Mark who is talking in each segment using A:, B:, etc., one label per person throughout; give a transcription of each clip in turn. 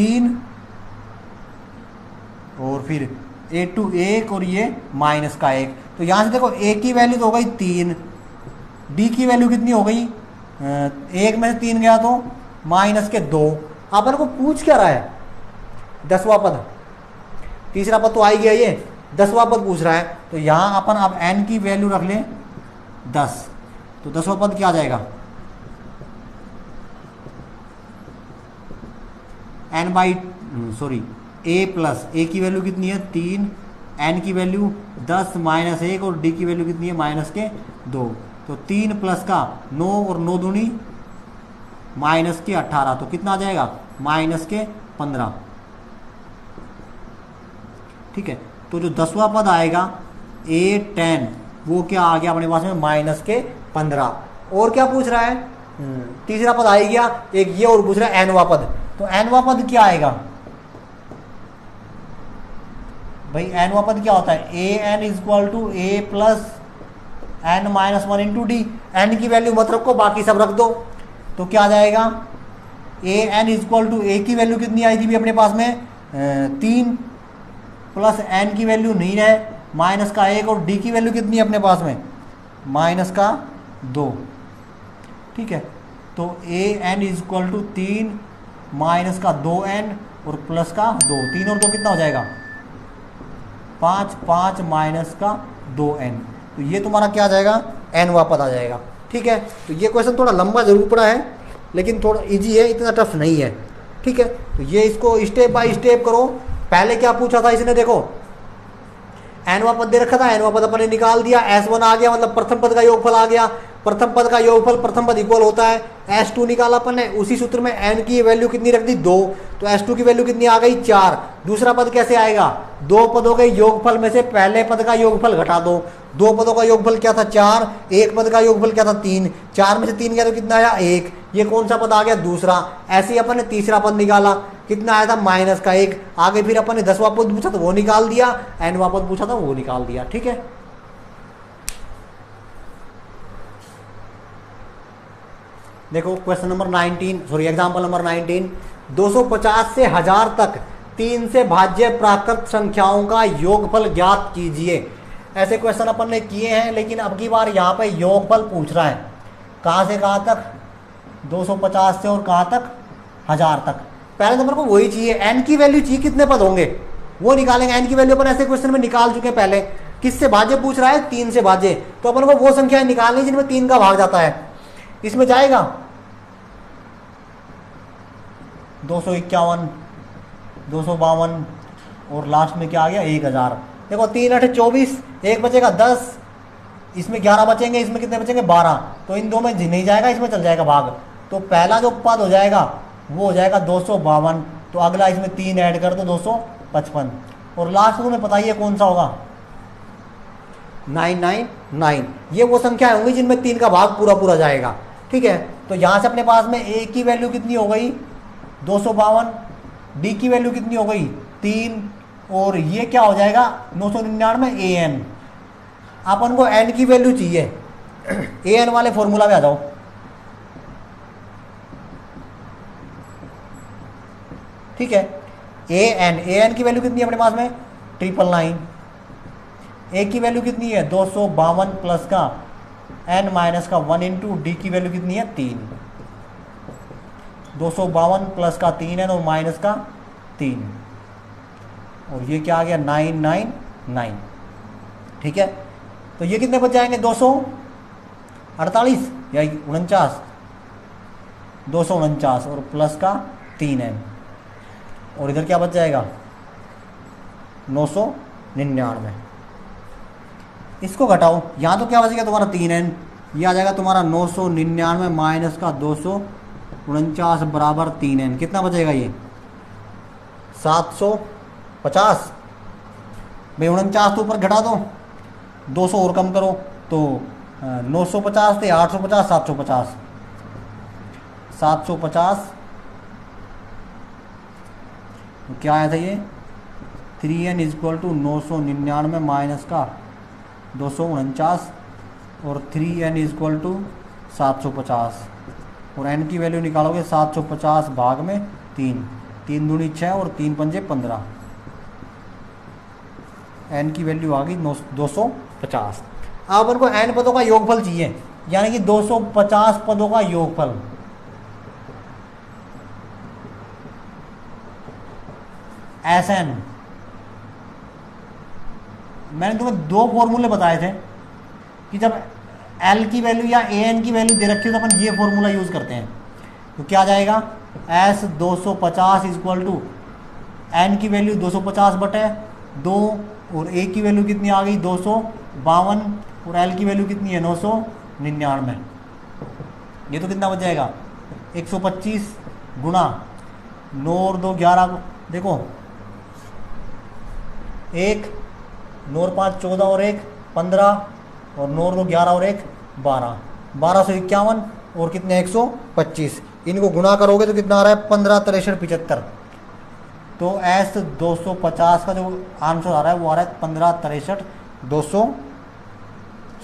A: 3 और फिर a2 1 और ये माइनस का 1। तो यहाँ से देखो a की वैल्यू तो हो गई 3, d की वैल्यू कितनी हो गई, 1 में से 3 गया तो माइनस के 2। अपन को पूछ क्या रहा है, 10वां पद, तीसरा पद तो आ ही गया, ये 10वां पद पूछ रहा है। तो यहाँ अपन अब n की वैल्यू रख लें 10, तो 10वां पद क्या आ जाएगा, a प्लस a की वैल्यू कितनी है 3, n की वैल्यू 10 माइनस 1 और d की वैल्यू कितनी है माइनस के 2। तो 3 प्लस का 9 और 9 दूनी माइनस के 18, तो कितना आ जाएगा माइनस के 15। ठीक है, तो जो 10वां पद आएगा a10 वो क्या आ गया अपने पास में माइनस के 15। और क्या पूछ रहा है, तीसरा पद आ ही गया, एक ये और पूछ रहा है nवां पद। तो nवां पद क्या आएगा भाई, nवां पद क्या होता है, an equal to a plus n minus 1 into d. n की वैल्यू मत रखो, बाकी सब रख दो। तो क्या आ जाएगा, an इक्वल टू a की वैल्यू कितनी आई थी भी अपने पास में 3 प्लस n की वैल्यू नहीं है माइनस का 1 और d की वैल्यू कितनी है अपने पास में माइनस का 2। ठीक है, तो an इक्वल टू 3 माइनस का 2n और प्लस का 2, 3 और 2 कितना हो जाएगा 5, 5 माइनस का 2n। तो ये तुम्हारा क्या आ जाएगा, nवां पद आ जाएगा। ठीक है, तो ये क्वेश्चन थोड़ा लंबा जरूर पड़ा है लेकिन थोड़ा इजी है, इतना टफ नहीं है। ठीक है, तो ये इसको स्टेप बाय स्टेप करो। पहले क्या पूछा था इसने, देखो nवां पद दे रखा था, nवां पद अपन ने निकाल दिया, s1 आ गया, मतलब प्रथम पद का योगफल आ गया। प्रथम पद का योगफल प्रथम पद इक्वल होता है, s2 निकाला अपन ने, उसी सूत्र में n की वैल्यू कितनी रख दी 2, तो s2 की वैल्यू कितनी आ गई 4। दूसरा पद कैसे आएगा, दो पदों के योगफल में से पहले पद का योगफल घटा दो। दो पदों का योगफल क्या था 4, एक पद का योगफल क्या था 3, 4 में से 3 गया तो कितना आया 1, ये कौन सा पद आ गया दूसरा। ऐसे ही अपन ने तीसरा पद निकाला, कितना आया था माइनस का 1। आगे फिर अपन ने 10वां पद पूछा तो वो निकाल दिया, nवां पद पूछा था वो निकाल दिया। ठीक है, देखो क्वेश्चन नंबर 19, एग्जाम्पल नंबर 19, 250 से 1000 तक 3 से भाज्य प्राकृत संख्याओं का योगफल ज्ञात कीजिए। ऐसे क्वेश्चन अपन ने किए हैं, लेकिन अब की बार यहाँ पे योगफल पूछ रहा है। कहाँ से कहाँ तक, 250 से और कहाँ तक 1000 तक। पहले नंबर को वही चाहिए, n की वैल्यू चाहिए, कितने पद होंगे वो निकालेंगे। n की वैल्यू अपन ऐसे क्वेश्चन में निकाल चुके पहले। किससे भाज्य पूछ रहा है, 3 से भाज्य, तो अपन को वो संख्या निकालनी जिनमें 3 का भाग जाता है। इसमें जाएगा 251, 252 और लास्ट में क्या आ गया 1000। देखो 3 8 24, एक बचेगा 10, इसमें 11 बचेंगे, इसमें कितने बचेंगे 12। तो इन दो में नहीं जाएगा, इसमें चल जाएगा भाग। तो पहला जो पद हो जाएगा वो हो जाएगा 252, तो अगला इसमें 3 ऐड कर दो 255, और लास्ट में बताइए कौन सा होगा 999। ये वो संख्या होंगी जिनमें 3 का भाग पूरा पूरा जाएगा। ठीक है, तो यहाँ से अपने पास में a की वैल्यू कितनी हो गई 252, d की वैल्यू कितनी हो गई 3, और ये क्या हो जाएगा 999 an। अपन को n की वैल्यू चाहिए, an वाले फॉर्मूला में आ जाओ। ठीक है, an की वैल्यू कितनी है अपने पास में 999, a की वैल्यू कितनी है 252 प्लस का n माइनस का 1 इंटू डी की वैल्यू कितनी है 3, 252 प्लस का 3n और माइनस का 3, और ये क्या आ गया 999। ठीक है, तो ये कितने बच जाएंगे 248 या 49, 249 और प्लस का 3n, और इधर क्या बच जाएगा 999। इसको घटाओ, यहाँ तो क्या बचेगा तुम्हारा 3n, ये आ जाएगा तुम्हारा 999 माइनस का 249 बराबर 3n। कितना बचेगा ये 750। भाई 49 तो ऊपर घटा दो, 200 और कम करो, तो 950 थे 850, 750, 750 तो क्या आया था ये 3n इक्वल टू 999 माइनस का 249 और 3n इक्वल टू 750, और n की वैल्यू निकालोगे 750 भाग में 3, 3 दूनी 6 और 3 पंजे 15, एन की वैल्यू आ गई 250। अब अपन को एन पदों का योगफल चाहिए, यानी कि 250 पदों का योगफल। एस एन, मैंने तुम्हें 2 फॉर्मूले बताए थे कि जब एल की वैल्यू या ए एन की वैल्यू दे रखी हो तो अपन ये फॉर्मूला यूज करते हैं। तो क्या आ जाएगा, एस 250 इक्वल टू एन की वैल्यू 250 बटे 2 और ए की वैल्यू कितनी आ गई 252 और एल की वैल्यू कितनी है 999। ये तो कितना बच जाएगा 125 गुणा 9 और 2 11, देखो 1 9 और 5 14 और 1 15 और 9 और 2 11 और 1 12, 1251 और कितने 125। इनको गुणा करोगे तो कितना आ रहा है 15 63 75। तो एस 250 का जो आंसर आ रहा है वो आ रहा है 15 63 200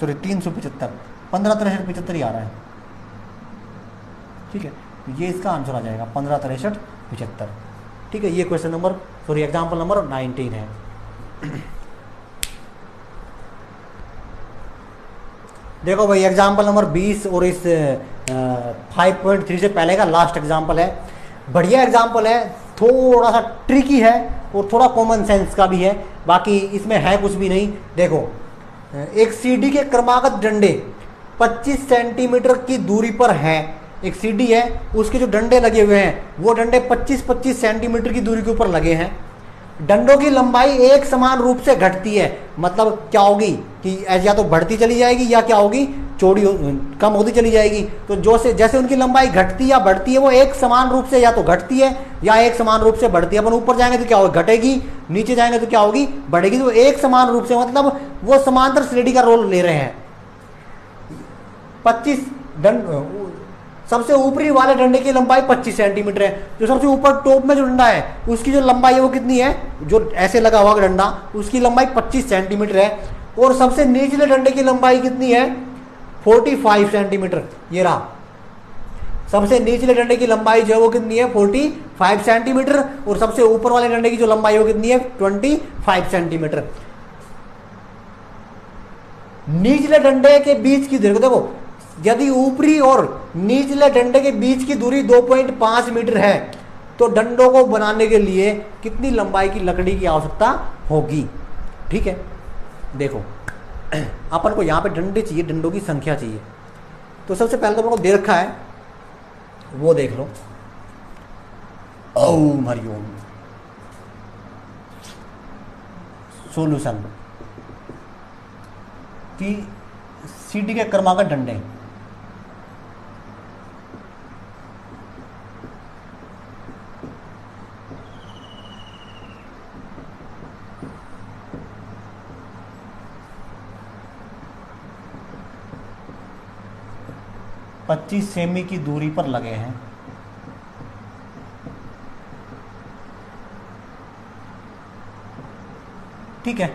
A: सॉरी 375, 15 63 75 ही आ रहा है। ठीक है, तो ये इसका आंसर आ जाएगा 15 63 75। ठीक है, ये question number sorry example number 19 है। देखो भाई एग्जाम्पल नंबर 20 और इस 5.3 से पहले का लास्ट एग्जाम्पल है। बढ़िया एग्जाम्पल है, थोड़ा सा ट्रिकी है और थोड़ा कॉमन सेंस का भी है, बाकी इसमें है कुछ भी नहीं। देखो एक सीढ़ी के क्रमागत डंडे 25 सेंटीमीटर की दूरी पर है। एक सीढ़ी है, उसके जो डंडे लगे हुए हैं वो डंडे 25-25 सेंटीमीटर की दूरी के ऊपर लगे हैं। डंडों की लंबाई एक समान रूप से घटती है, मतलब क्या होगी कि या तो बढ़ती चली जाएगी या क्या होगी चौड़ी कम होती चली जाएगी। तो जो से जैसे उनकी लंबाई घटती या बढ़ती है वो एक समान रूप से या तो घटती है या एक समान रूप से बढ़ती है। अपन ऊपर जाएंगे तो क्या होगी घटेगी, नीचे जाएंगे तो क्या होगी बढ़ेगी। तो एक समान रूप से मतलब वो समांतर श्रेणी का रोल ले रहे हैं। 25 डंड सबसे ऊपरी वाले डंडे की लंबाई 25 सेंटीमीटर है। जो सबसे ऊपर टॉप में जो डंडा है उसकी जो लंबाई है वो कितनी है, जो ऐसे लगा हुआ डंडा उसकी लंबाई 25 सेंटीमीटर है। और सबसे निचले डंडे की लंबाई कितनी है 45 सेंटीमीटर। ये रहा सबसे निचले डंडे की लंबाई जो है वो कितनी है 45 सेंटीमीटर और सबसे ऊपर वाले डंडे की जो लंबाई है वो कितनी है 25 सेंटीमीटर। निचले डंडे के बीच की दूरी देखो, यदि ऊपरी और निचले डंडे के बीच की दूरी 2.5 मीटर है तो डंडों को बनाने के लिए कितनी लंबाई की लकड़ी की आवश्यकता होगी। ठीक है, देखो अपन को यहां पे डंडे चाहिए, डंडों की संख्या चाहिए। तो सबसे पहले तो अपन को दे रखा है वो देख लो, ओम हरिओम। सॉल्यूशन कि सीढ़ी के क्रमागत डंडे 25 सेमी की दूरी पर लगे हैं। ठीक है,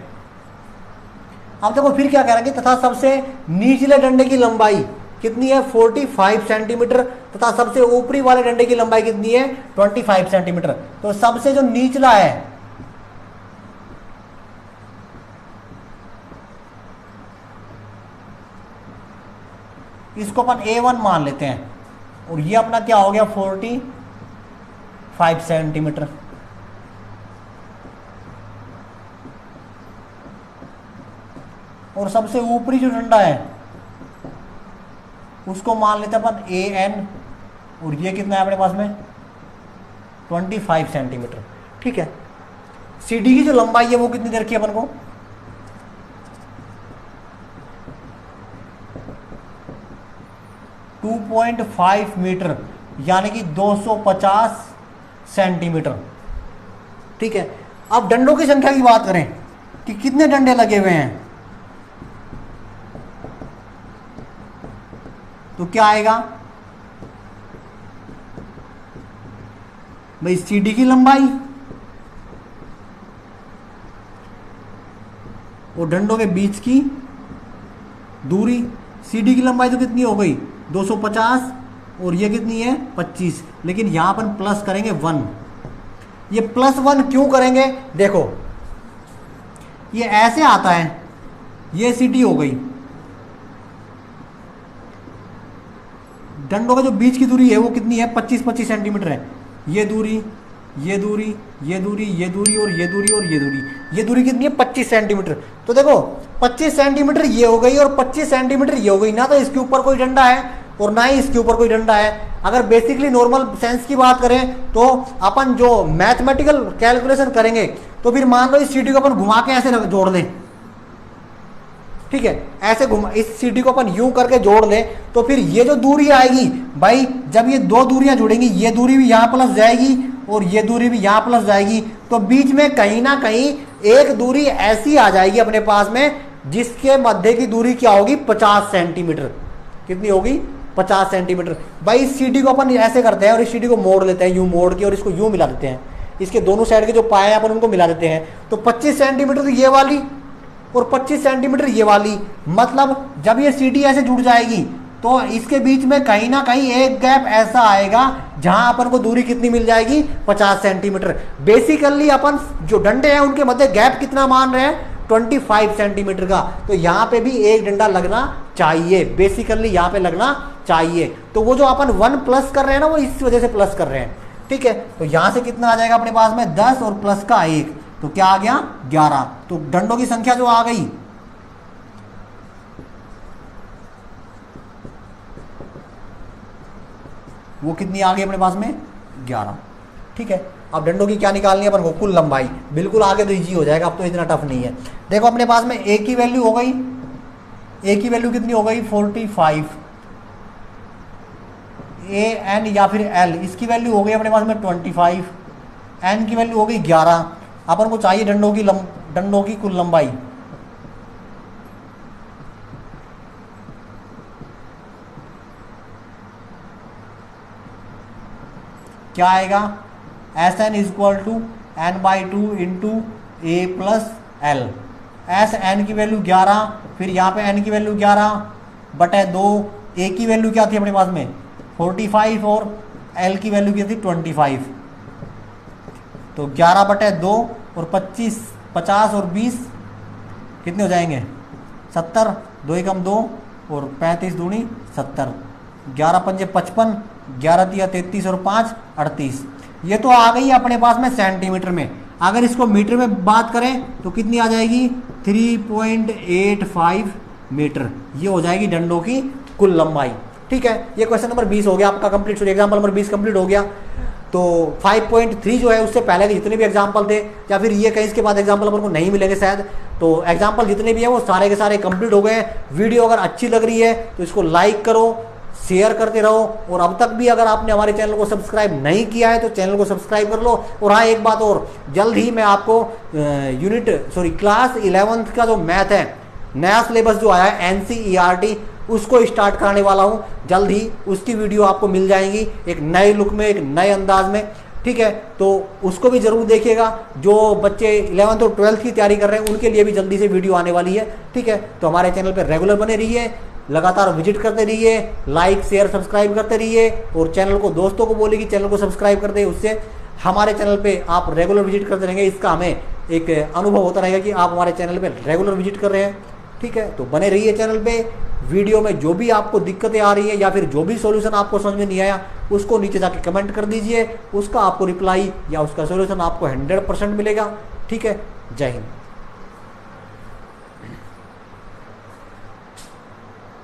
A: अब देखो फिर क्या कह रहा है तथा सबसे निचले डंडे की लंबाई कितनी है 45 सेंटीमीटर तथा सबसे ऊपरी वाले डंडे की लंबाई कितनी है 25 सेंटीमीटर। तो सबसे जो निचला है इसको अपन A1 मान लेते हैं और ये अपना क्या हो गया 45 सेंटीमीटर। और सबसे ऊपरी जो डंडा है उसको मान लेते हैं अपन AN और ये कितना है अपने पास में 25 सेंटीमीटर। ठीक है, सीढ़ी की जो लंबाई है वो कितनी दे रखी है अपन को 2.5 मीटर यानी कि 250 सेंटीमीटर। ठीक है, अब डंडों की संख्या की बात करें कि कितने डंडे लगे हुए हैं तो क्या आएगा भाई सीढ़ी की लंबाई और डंडों के बीच की दूरी। सीढ़ी की लंबाई तो कितनी हो गई 250 और ये कितनी है 25, लेकिन यहां पर प्लस करेंगे 1 ये +1 क्यों करेंगे, देखो ये ऐसे आता है, ये CD हो गई, डंडों का जो बीच की दूरी है वो कितनी है, 25-25 सेंटीमीटर है। ये दूरी, ये दूरी, ये दूरी, ये दूरी और ये दूरी और ये दूरी कितनी है, 25 सेंटीमीटर। तो देखो 25 सेंटीमीटर ये हो गई और 25 सेंटीमीटर ये हो गई, ना तो इसके ऊपर कोई डंडा है और ना ही इसके ऊपर कोई डंडा है। अगर बेसिकली नॉर्मल सेंस की बात करें तो अपन जो मैथमेटिकल कैलकुलेशन करेंगे तो फिर मान लो इस सीटी को अपन घुमा के ऐसे जोड़ लें, ठीक है, ऐसे घुमा, इस सीटी को अपन यूं करके जोड़ लें तो फिर ये जो दूरी आएगी भाई, जब ये दो दूरियां जुड़ेंगी, ये दूरी भी यहां प्लस जाएगी और ये दूरी भी यहां प्लस जाएगी, तो बीच में कहीं ना कहीं एक दूरी ऐसी आ जाएगी अपने पास में जिसके मध्य की दूरी क्या होगी, 50 सेंटीमीटर। कितनी होगी, 50 सेंटीमीटर। भाई इस सीटी को अपन ऐसे करते हैं और इस सीटी को मोड़ लेते हैं, यूं मोड़ के, और इसको यूं मिला देते हैं, इसके दोनों साइड के जो पाए हैं अपन उनको मिला देते हैं, तो 25 सेंटीमीटर ये वाली और 25 सेंटीमीटर ये वाली। मतलब जब ये सीटी ऐसे जुड़ जाएगी तो इसके बीच में कहीं ना कहीं एक गैप ऐसा आएगा जहां अपन को दूरी कितनी मिल जाएगी, 50 सेंटीमीटर। बेसिकली अपन जो डंडे हैं उनके मध्य गैप कितना मान रहे हैं, 25 सेंटीमीटर का। तो यहाँ पे भी एक डंडा लगना चाहिए, बेसिकली यहाँ पे लगना चाहिए। तो वो जो अपन 1 प्लस कर रहे हैं ना, वो इस वजह से प्लस कर रहे हैं, ठीक है। तो यहां से कितना आ जाएगा अपने पास में, 10 और प्लस का 1, तो क्या आ गया, 11। तो डंडों की संख्या जो आ गई, वो कितनी आ गई अपने पास में, 11, ठीक है। अब डंडों की क्या निकालनी है अपन को, कुल लंबाई। बिल्कुल आगे तो इजी हो जाएगा, अब तो इतना टफ नहीं है। देखो अपने पास में ए की वैल्यू हो गई, ए की वैल्यू कितनी हो गई, 45। ए एन या फिर एल, इसकी वैल्यू हो गई अपने पास में 25, एन की वैल्यू हो गई 11। अपन को चाहिए डंडों की कुल लंबाई। क्या आएगा, S n is equal to n/2 into a plus l. S n की वैल्यू 11, फिर यहाँ पे एन की वैल्यू 11/2, ए की वैल्यू क्या थी अपने पास में 45 और एल की वैल्यू क्या थी 25। तो 11/2 और 25, 50 और 20 कितने हो जाएंगे, 70, 2 एकम 2 और 35 दूनी 70, 11 पंजे 55, 11 तिया 33 और 5 38। ये तो आ गई अपने पास में सेंटीमीटर में। अगर इसको मीटर में बात करें तो कितनी आ जाएगी, 3.85 मीटर। ये हो जाएगी डंडों की कुल लंबाई, ठीक है। ये क्वेश्चन नंबर 20 हो गया आपका complete, sorry example number 20 complete हो गया। तो 5.3 जो है उससे पहले के जितने भी एग्जाम्पल थे, या फिर ये कहीं इसके बाद एग्जाम्पल अपन को नहीं मिलेंगे शायद, तो एग्जाम्पल जितने भी है वो सारे के सारे कंप्लीट हो गए। वीडियो अगर अच्छी लग रही है तो इसको लाइक करो, शेयर करते रहो, और अब तक भी अगर आपने हमारे चैनल को सब्सक्राइब नहीं किया है तो चैनल को सब्सक्राइब कर लो। और हाँ एक बात और, जल्द ही मैं आपको क्लास 11th का जो मैथ है, नया सिलेबस जो आया है NCERT, उसको स्टार्ट कराने वाला हूँ जल्द ही। उसकी वीडियो आपको मिल जाएंगी एक नए लुक में, एक नए अंदाज में, ठीक है। तो उसको भी जरूर देखिएगा। जो बच्चे 11th और 12th की तैयारी कर रहे हैं उनके लिए भी जल्दी से वीडियो आने वाली है, ठीक है। तो हमारे चैनल पर रेगुलर बने रहिए, लगातार विजिट करते रहिए, लाइक शेयर सब्सक्राइब करते रहिए, और चैनल को दोस्तों को बोलिए कि चैनल को सब्सक्राइब कर दे। उससे हमारे चैनल पे आप रेगुलर विजिट करते रहेंगे, इसका हमें एक अनुभव होता रहेगा कि आप हमारे चैनल पे रेगुलर विजिट कर रहे हैं, ठीक है। तो बने रहिए चैनल पे। वीडियो में जो भी आपको दिक्कतें आ रही है या फिर जो भी सॉल्यूशन आपको समझ में नहीं आया, उसको नीचे जाके कमेंट कर दीजिए, उसका आपको रिप्लाई या उसका सॉल्यूशन आपको 100% मिलेगा, ठीक है। जय हिंद।